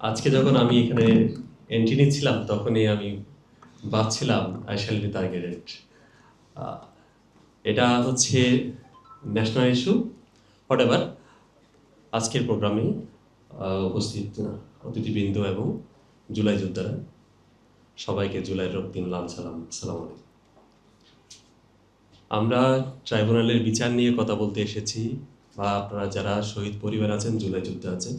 আজকে যখন আমি এখানে এন্ট্রি নিচ্ছিলাম তখনই আমি ভাবছিলাম আই শ্যাল বি টার্গেটেড। এটা হচ্ছে ন্যাশনাল ইস্যু হোয়াট এভার। আজকের প্রোগ্রামে উপস্থিত অতিথিবৃন্দ এবং জুলাই যোদ্ধারা সবাইকে জুলাইয়ের রক্তিম লাল সালাম, সালাম আলাইকুম। আমরা ট্রাইব্যুনালের বিচার নিয়ে কথা বলতে এসেছি, বা আপনারা যারা শহীদ পরিবার আছেন, জুলাই যোদ্ধা আছেন,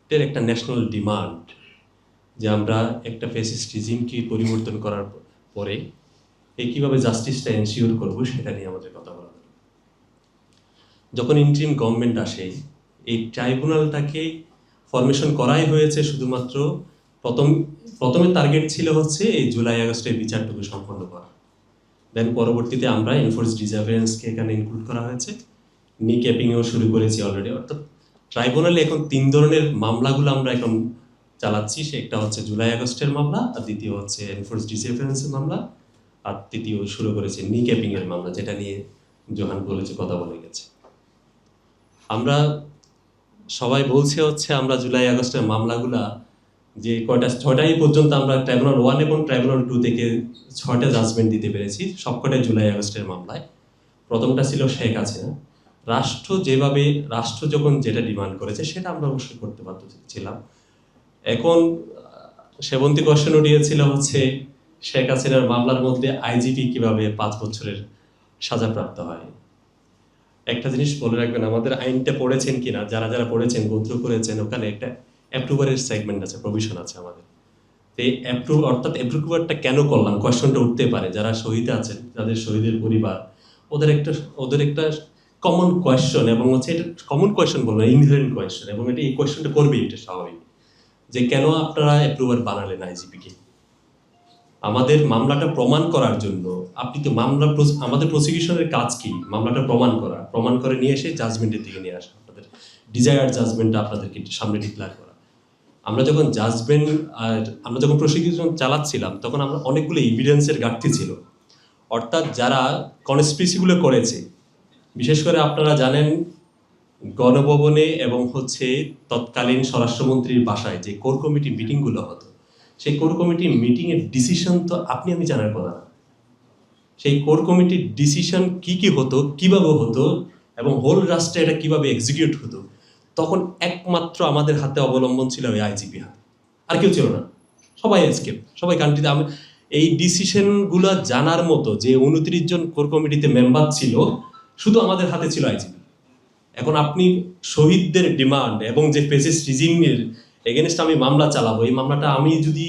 এটার একটা ন্যাশনাল ডিমান্ড যে আমরা একটা ফ্যাসিস্ট রিজিমকে পরিবর্তন করার পরে কীভাবে জাস্টিসটা এনশিওর করবো সেটা নিয়ে আমাদের কথা বলা দরকার। যখন ইন্টারিম গভর্নমেন্ট আসে, এই ট্রাইব্যুনালটাকে ফরমেশন করাই হয়েছে শুধুমাত্র প্রথমে টার্গেট ছিল হচ্ছে এই জুলাই আগস্টের বিচারটুকু সম্পন্ন করা। দেন পরবর্তীতে আমরা এনফোর্স ডিজার্ভেন্সকে এখানে ইনক্লুড করা হয়েছে, নি ক্যাপিংও শুরু করেছি অলরেডি। অর্থাৎ ট্রাইব্যুনালে এখন 3 ধরনের মামলাগুলো আমরা এখন চালাচ্ছি। একটা হচ্ছে জুলাই আগস্টের মামলা, আর দ্বিতীয় হচ্ছে এনফোর্স ডিজার্ভেন্সের মামলা, আর তৃতীয় শুরু করেছে নি ক্যাপিংয়ের মামলা, যেটা নিয়ে জোহান বলেছে, কথা বলে গেছে। আমরা সবাই বলছে হচ্ছে আমরা জুলাই আগস্টের মামলাগুলা যে ছয়টাই পর্যন্ত আমরা ট্রাইব্যুনাল 1 এবং ট্রাইব্যুনাল 2 থেকে 6টা জাজমেন্ট দিতে পেরেছি, সবকটাই জুলাই আগস্টের মামলায়। প্রথমটা ছিল শেখ হাসিনা। রাষ্ট্র যখন যেটা ডিমান্ড করেছে সেটা আমরা অবশ্যই করতে পারছিলাম। এখন সেবন্তী কোশ্চেন উঠিয়েছিল হচ্ছে শেখ হাসিনার মামলার মধ্যে আইজিপি কিভাবে 5 বছরের সাজাপ্রাপ্ত হয়। একটা জিনিস বলে রাখবেন, আমাদের আইনটা পড়েছেন কিনা, যারা যারা পড়েছেন, গোত্র করেছেন, ওখানে একটা অ্যাপ্রুভারের সেগমেন্ট আছে, প্রভিশন আছে আমাদের। এই অ্যাপ্রুভারটা কেন করলাম, কোয়েশ্চনটা উঠতে পারে। যারা শহীদ আছেন, যাদের শহীদের পরিবার, ওদের একটা কমন কোয়েশ্চন, এবং হচ্ছে এটা কমন কোয়েশ্চন বলবো, ইনহেরেন্ট কোয়েশ্চন, এবং এটা এই কোয়েশ্চনটা করবে, এটা স্বাভাবিক, যে কেন আপনারা অ্যাপ্রুভার বানালেন আইজিপিকে। আমাদের মামলাটা প্রমাণ করার জন্য আপনি তো আমাদের প্রসিকিউশনের কাজ কি? মামলাটা প্রমাণ করে নিয়ে এসে জাজমেন্টের দিকে নিয়ে আসা, আপনাদের ডিজায়ার্ড জাজমেন্টটা আপনাদেরকে সামনে ডিক্লেয়ার করা। আমরা যখন প্রসিকিউশন চালাচ্ছিলাম তখন আমরা অনেকগুলো এভিডেন্সের ঘাটতি ছিল। অর্থাৎ যারা কনস্পিরেসিগুলো করেছে, বিশেষ করে আপনারা জানেন গণভবনে এবং হচ্ছে তৎকালীন স্বরাষ্ট্রমন্ত্রীর বাসায় যে কোর কমিটি মিটিংগুলো হতো, সেই কোর কমিটির মিটিংয়ের ডিসিশন তো আপনি আমি জানার কথা না। সেই কোর কমিটির ডিসিশন কি হতো, কিভাবে হতো, এবং হোল রাষ্ট্রে এটা কিভাবে এক্সিকিউট হতো, তখন একমাত্র আমাদের হাতে অবলম্বন ছিল ওই আইজিপি হাতে, আর কেউ ছিল না। সবাই কান্ট্রিতে এই ডিসিশনগুলো জানার মতো যে 29 জন কোর কমিটিতে মেম্বার ছিল, শুধু আমাদের হাতে ছিল আইজিপি। এখন আপনি শহীদদের ডিমান্ড এবং যে ফ্যাসিস্ট রিজিমের এগেনস্ট আমি মামলা চালাবো, এই মামলাটা আমি যদি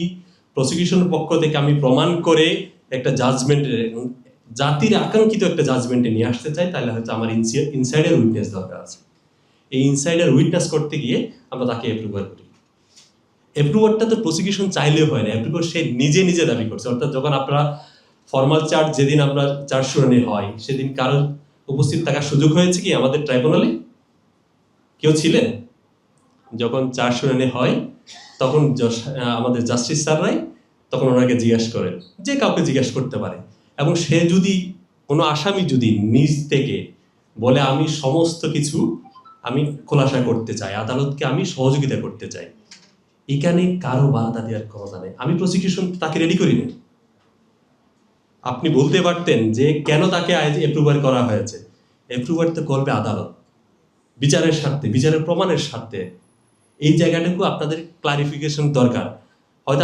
প্রসিকিউশনের পক্ষ থেকে আমি প্রমাণ করে একটা জাজমেন্টে, জাতির আকাঙ্ক্ষিত একটা জাজমেন্টে নিয়ে আসতে চাই, তাহলে হয়তো আমার ইনসাইডার উইটনেস দরকার আছে। এই ইনসাইডার উইটনেস করতে গিয়ে আমরা তাকে অ্যাপ্রুভার করি। অ্যাপ্রুভারটা তো প্রসিকিউশন চাইলেও হয় না, অ্যাপ্রুভার সে নিজে দাবি করছে। অর্থাৎ যখন আপনারা ফর্মাল চার্জ, যেদিন আমরা চার্জ শুনানি হয়, সেদিন কারো উপস্থিত থাকার সুযোগ হয়েছে কি আমাদের ট্রাইব্যুনালে? কেউ ছিলেন? যখন চার্জ শুনানি হয় তখন আমাদের জাস্টিস স্যাররাই তখন ওনাকে জিজ্ঞাসা করেন, যে কাউকে জিজ্ঞাসা করতে পারে। এবং সে যদি কোনো আসামি যদি নিজ থেকে বলে আমি সমস্ত কিছু আমি খোলাসা করতে চাই, আদালতকে আমি সহযোগিতা করতে চাই, এখানে কারো বাধা দেওয়ার ক্ষমতা নেই। আমি প্রসিকিউশন তাকে রেডি করিনি। আপনি বলতে পারতেন যে কেন তাকে অ্যাপ্রুভার করা হয়েছে। অ্যাপ্রুভার তো করবে আদালত, বিচারের স্বার্থে, বিচারের প্রমাণের স্বার্থে। এই জায়গাটুকু আপনাদের ক্লারিফিকেশন দরকার। হয়তো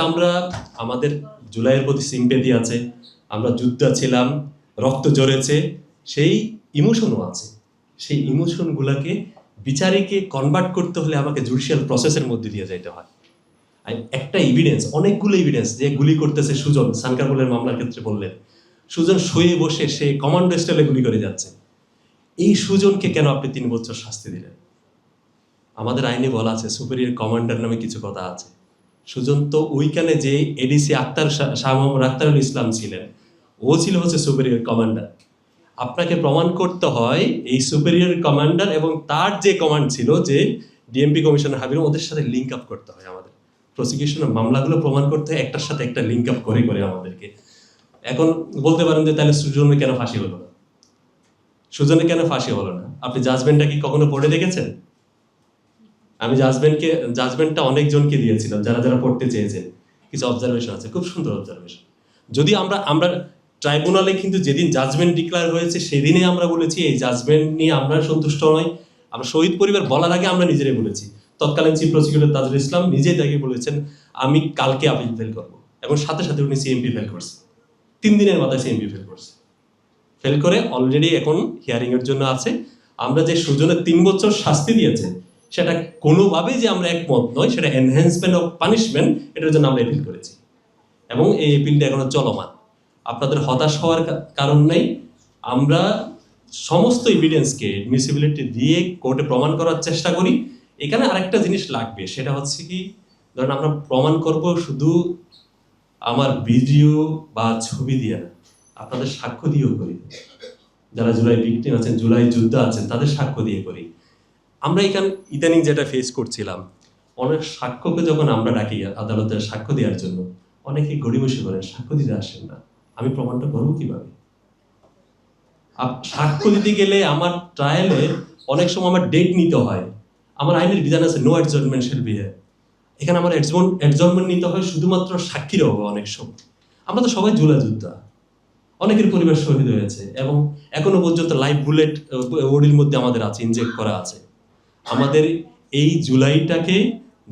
আমাদের জুলাইয়ের প্রতি সিম্পেথি আছে, আমরা যুদ্ধ ছিলাম, রক্ত ঝরেছে, সেই ইমোশনও আছে। সেই ইমোশনগুলোকে বিচারিকে কনভার্ট করতে হলে আমাকে জুডিশিয়াল প্রসেসের মধ্যে দিয়ে যাইতে হয়। একটা এভিডেন্স, অনেকগুলো এভিডেন্স, যে গুলি করতেছে সুজন, সানকারপুলের মামলার ক্ষেত্রে বললেন, সুজন শুয়ে বসে সে কমান্ডো স্টাইলে গুলি করে যাচ্ছে। এই সুজনকে কেন আপনি 3 বছর শাস্তি দিলেন? আমাদের আইনে বলা আছে সুপিরিয়র কমান্ডার নামে কিছু কথা আছে। সুজন তো ওইখানে যে এডিসি শাহ মোহাম্মদ আখতারুল ইসলাম ছিলেন, ও ছিল হচ্ছে সুপিরিয়র কমান্ডার। আপনাকে প্রমাণ করতে হয় এই সুপিরিয়র কমান্ডার এবং তার যে কমান্ড ছিল, যে ডিএমপি কমিশনার হাবিব, ওদের সাথে লিঙ্ক আপ করতে হয়। আমাদের প্রসিকিউশনের মামলাগুলো প্রমাণ করতে হয় একটার সাথে একটা লিঙ্ক আপ করে আমাদেরকে। এখন বলতে পারেন যে তাহলে সুজনের কেন ফাঁসি হলো না? সুজনের কেন ফাঁসি হলো না? আপনি জাজমেন্টটা কি কখনো পড়ে দেখেছেন? আমি জাজমেন্টটা অনেকজনকে দিয়েছিলাম, যারা যারা পড়তে চেয়েছেন। কিছু অবজারভেশন আছে, খুব সুন্দর অবজারভেশন। যদি আমরা ট্রাইব্যুনালে কিন্তু যেদিন জাজমেন্ট ডিক্লেয়ার হয়েছে সেদিনে আমরা বলেছি এই জাজমেন্ট নিয়ে আমরা সন্তুষ্ট নই। আমরা শহীদ পরিবার বলার আগে আমরা নিজেরাই বলেছি। তৎকালীন চিফ প্রসিকিউটর তাজুল ইসলাম নিজেই তাকে বলেছেন আমি কালকে আপিল ফেল করবো, এবং সাথে সাথে উনি সিএমপি ফেল করছে, 3 দিনের মাথায় সিএমপি ফেল করছে। ফেল করে অলরেডি এখন হিয়ারিং এর জন্য আছে। আমরা যে সুজনের 3 বছর শাস্তি দিয়েছে সেটা কোনোভাবেই যে আমরা একমত নয়, সেটা এনহ্যান্সমেন্ট অফ পানিশমেন্ট, এটার জন্য আমরা এপিল করেছি এবং এই এপিলটা এখনো চলমান। আপনাদের হতাশ হওয়ার কারণ নেই। আমরা সমস্ত এভিডেন্সকে এডমিসিবিলিটি দিয়ে কোর্টে প্রমাণ করার চেষ্টা করি। এখানে আরেকটা জিনিস লাগবে, সেটা হচ্ছে কি, ধরেন আমরা প্রমাণ করব শুধু আমার ভিডিও বা ছবি দিয়ে না, আপনাদের সাক্ষ্য দিয়েও করি। যারা জুলাই ভিকটিম আছেন, জুলাই যুদ্ধ আছেন, তাদের সাক্ষ্য দিয়ে করি। আমরা এখানে ইদানিং যেটা ফেস করছিলাম, অনেক সাক্ষ্যকে যখন আমরা ডাকি আদালতের সাক্ষ্য দেওয়ার জন্য, অনেকে গড়িমসি করেন, সাক্ষ্য দিতে আসেন না। আমি প্রমাণটা করবো কিভাবে? সাক্ষ্য দিতে গেলে আমার ট্রায়ালে অনেক সময় আমার ডেট নিতে হয়। আমার আইনের বিধান আছে no adjournment shall be here. এখানে আমার অ্যাডজর্নমেন্ট নিতে হয় শুধুমাত্র সাক্ষীর অভাবে। অনেক সময় আমরা তো সবাই জুলাই যোদ্ধা, অনেকের পরিবার শহীদ হয়েছে এবং এখনো পর্যন্ত লাইভ বুলেট বডির মধ্যে আমাদের আছে, ইনজেক্ট করা আছে। আমাদের এই জুলাইটাকে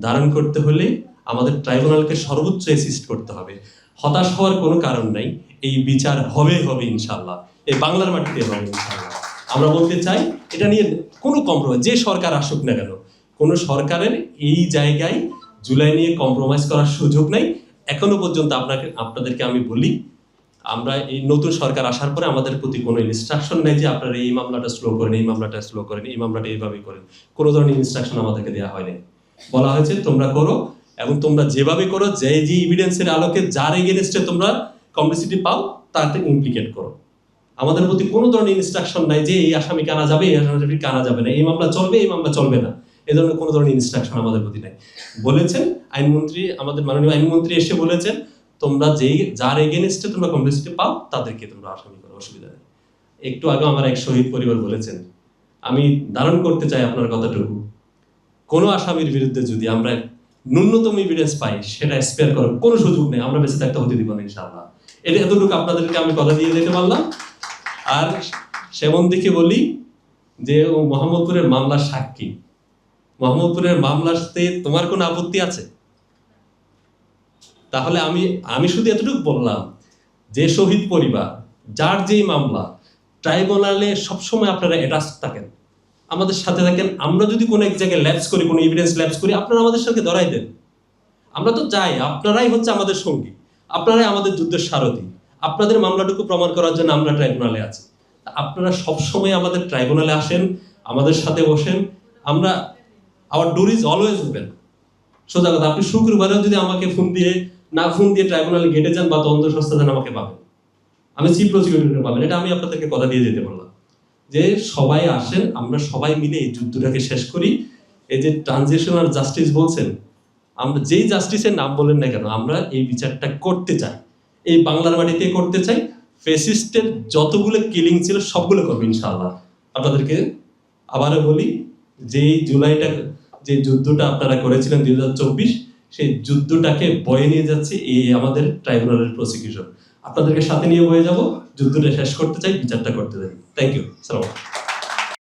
ধারণ করতে হলে আমাদের ট্রাইব্যুনালকে সর্বোচ্চ অ্যাসিস্ট করতে হবে। হতাশ হওয়ার কোনো কারণ নাই, এই বিচার হবে ইনশাল্লাহ, এই বাংলার মাটিতে হবে ইনশাল্লাহ। আমরা বলতে চাই এটা নিয়ে কোনো কম্প্রোমাইজ, যে সরকার আসুক না কেন, কোনো সরকারের এই জায়গায় জুলাই নিয়ে কম্প্রোমাইজ করার সুযোগ নাই। এখনো পর্যন্ত আপনাদেরকে আমি বলি, আমরা এই নতুন সরকার আসার পরে আমাদের প্রতি কোনো ইনস্ট্রাকশন নেই যে আপনারা এই মামলাটা স্লো করেন, এই মামলাটা স্লো করেন, এই মামলাটা এইভাবেই করেন। কোনো ধরনের ইনস্ট্রাকশন আমাদেরকে দেওয়া হয়নি। বলা হয়েছে তোমরা করো, এবং তোমরা যেভাবে করো, যে এভিডেন্সের আলোকে যার এগেনস্টে তোমরা কমপ্লিসিটি পাও তাকে ইমপ্লিকেট করো। আমাদের প্রতি কোনো ধরনের ইনস্ট্রাকশন নাই যে এই আসামিকে আনা যাবে, এই আসামিকে আনা যাবে না, এই মামলা চলবে, এই মামলা চলবে না, এই ধরনের কোনো ধরনের ইনস্ট্রাকশন আমাদের প্রতি নাই। বলেছেন আইনমন্ত্রী, আমাদের মাননীয় আইনমন্ত্রী এসে বলেছেন তোমরা যার এগেনস্টে তোমরা কমপ্লিসিটি পাও তাদেরকে তোমরা আসামি করো, অসুবিধা নেই। একটু আগে আমার এক শহীদ পরিবার বলেছেন, আমি ধারণ করতে চাই আপনার কথাটুকু, কোনো আসামির বিরুদ্ধে যদি আমরা ন্যূনতম এভিডেন্স পাই সেটা স্পেয়ার করার কোনো সুযোগ নেই, আমরা বেঁচে থাকতে হতে দিব না ইনশাআল্লাহ। এটা এতটুকু আপনাদেরকে আমি কথা দিয়ে যেতে পারলাম। আর সেবন্তীকে বলি যে ও মোহাম্মদপুরের মামলার সাক্ষী, মোহাম্মদপুরের মামলাতে তোমার কোনো আপত্তি আছে? তাহলে আমি শুধু এতটুকু বললাম যে শহীদ পরিবার যার যেই মামলা, ট্রাইব্যুনালে সবসময় আপনারা অ্যাটাচ থাকেন, আমাদের সাথে থাকেন। আমরা যদি কোনো এক জায়গায় ল্যাপস করি, কোনো এভিডেন্স ল্যাপস করি, আপনারা আমাদের সাথে ধরাই দেন। আমরা তো চাই, আপনারাই হচ্ছে আমাদের সঙ্গী, আপনারাই আমাদের যুদ্ধের সারথি। আপনাদের মামলাটুকু প্রমাণ করার জন্য আমরা ট্রাইব্যুনালে আছি। আপনারা সবসময় আমাদের ট্রাইব্যুনালে আসেন, আমাদের সাথে বসেন। Hour door is always open. সোজা কথা, আপনি শুক্রবারেও যদি আমাকে ফোন দিয়ে ট্রাইব্যুনালে গেটে যান বা তদন্ত সংস্থা যান, আমাকে পাবেন, আমি চিফ প্রসিকিউটরকে পাবেন। এটা আমি আপনাদেরকে কথা দিয়ে যেতে বললাম যে সবাই আসেন, আমরা সবাই মিলে এই যুদ্ধটাকে শেষ করি। এই যে ট্রানজিশনাল জাস্টিস বলছেন, আমরা যেই জাস্টিসের নাম বলেন না কেন, আমরা এই বিচারটা করতে চাই, এই বাংলার মাটিতে করতে চাই। ফেসিস্টের যতগুলো কিলিং ছিল সবগুলো করবো ইনশাআল্লাহ। আপনাদেরকে আবারও বলি, যেই জুলাইটা, যে যুদ্ধটা আপনারা করেছিলেন 2024, সেই যুদ্ধটাকে বয়ে নিয়ে যাচ্ছে এই আমাদের ট্রাইব্যুনালের প্রসিকিউশন। আপনাদেরকে সাথে নিয়ে বয়ে যাব, যুদ্ধটা শেষ করতে চাই, বিচারটা করতে চাই। Thank you. সালাম।